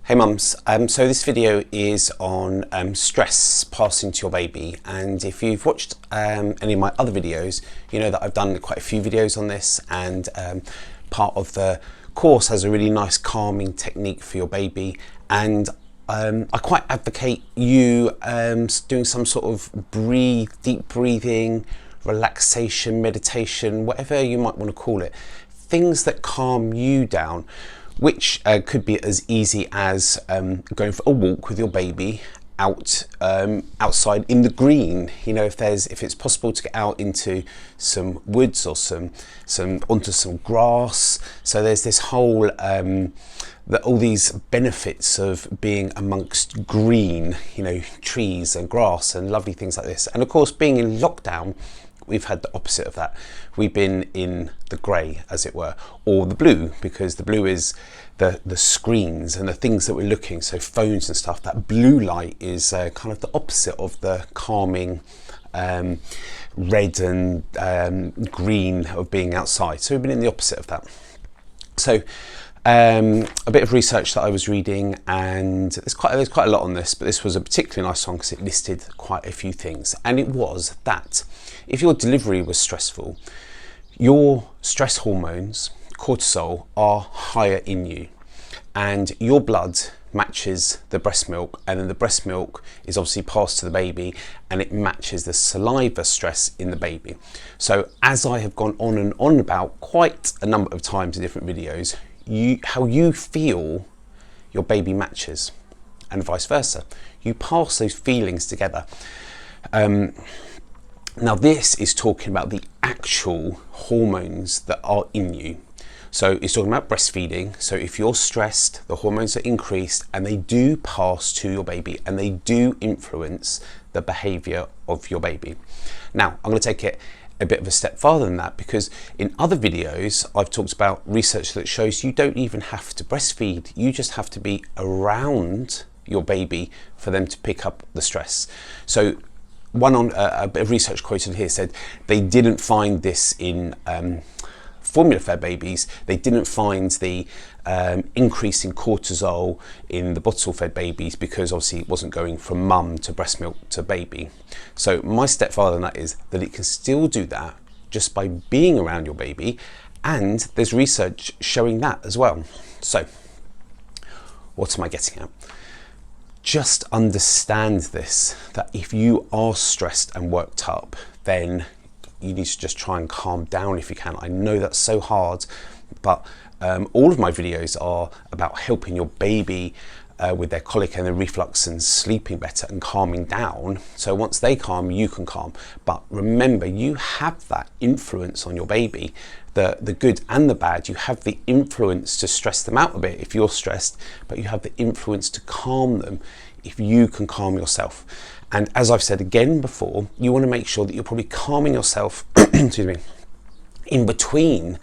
Hey mums, so this video is on stress passing to your baby, and if you've watched any of my other videos, you know that I've done quite a few videos on this, and part of the course has a really nice calming technique for your baby, and I quite advocate you doing some sort of deep breathing, relaxation, meditation, whatever you might want to call it, things that calm you down, which could be as easy as going for a walk with your baby outside in the green. You know, if it's possible to get out into some woods or onto some grass. So there's this whole all these benefits of being amongst green, you know, trees and grass and lovely things like this. And of course, being in lockdown, we've had the opposite of that. We've been in the grey, as it were, or the blue, because the blue is the screens and the things that we're looking, so phones and stuff. That blue light is kind of the opposite of the calming red and green of being outside. So we've been in the opposite of that. So a bit of research that I was reading, and there's quite a lot on this, but this was a particularly nice one because it listed quite a few things. And it was that if your delivery was stressful, your stress hormones, cortisol, are higher in you, and your blood matches the breast milk, and then the breast milk is obviously passed to the baby, and it matches the saliva stress in the baby. So as I have gone on and on about quite a number of times in different videos, how you feel your baby matches, and vice versa. You pass those feelings together. Now this is talking about the actual hormones that are in you. So it's talking about breastfeeding. So if you're stressed, the hormones are increased, and they do pass to your baby, and they do influence the behaviour of your baby. Now I'm going to take it a bit of a step farther than that, because in other videos I've talked about research that shows you don't even have to breastfeed, you just have to be around your baby for them to pick up the stress. So one on a bit of research quoted here said they didn't find this in formula fed babies. They didn't find the increase in cortisol in the bottle fed babies, because obviously it wasn't going from mum to breast milk to baby. So my step farther than that is that it can still do that just by being around your baby, and there's research showing that as well. So what am I getting at? Just understand this, that if you are stressed and worked up, then you need to just try and calm down if you can. I know that's so hard, but all of my videos are about helping your baby with their colic and their reflux and sleeping better and calming down. So once they calm, you can calm. But remember, you have that influence on your baby, the good and the bad. You have the influence to stress them out a bit if you're stressed, but you have the influence to calm them if you can calm yourself. And as I've said again before, you want to make sure that you're probably calming yourself excuse me, in between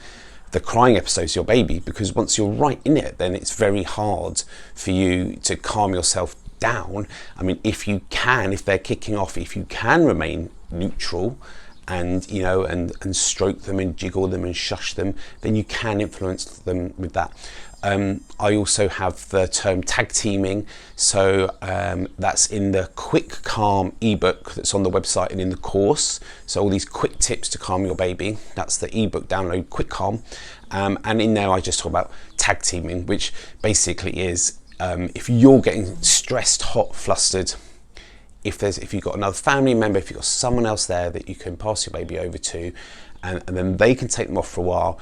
the crying episodes of your baby, because once you're right in it, then it's very hard for you to calm yourself down. I mean, if they're kicking off, if you can remain neutral and, you know, and stroke them and jiggle them and shush them, then you can influence them with that. I also have the term tag teaming. So that's in the Quick Calm ebook that's on the website and in the course. So all these quick tips to calm your baby, that's the ebook download, Quick Calm. And in there I just talk about tag teaming, which basically is if you're getting stressed, hot, flustered, if you've got another family member, if you've got someone else there that you can pass your baby over to, and then they can take them off for a while,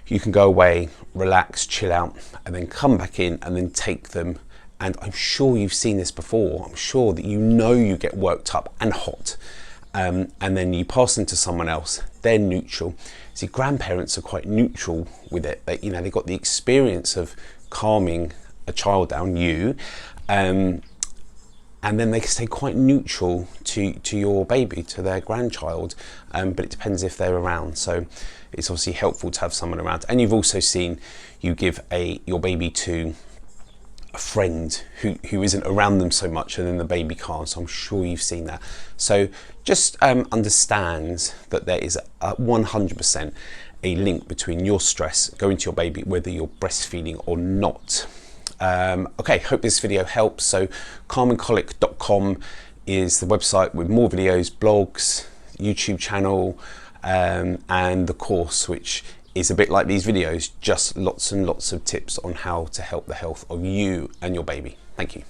you can go away, relax, chill out, and then come back in and then take them. And I'm sure you've seen this before. I'm sure that you know you get worked up and hot, and then you pass them to someone else. They're neutral. See, grandparents are quite neutral with it. They, you know, they got the experience of calming a child down, and then they can stay quite neutral to your baby, to their grandchild, but it depends if they're around. So it's obviously helpful to have someone around. And you've also seen you give your baby to a friend who isn't around them so much, and then the baby calms. So I'm sure you've seen that. So just understand that there is 100% a link between your stress going to your baby, whether you're breastfeeding or not. Okay, hope this video helps. So calmandcolic.com is the website with more videos, blogs, YouTube channel, and the course, which is a bit like these videos, just lots and lots of tips on how to help the health of you and your baby. Thank you.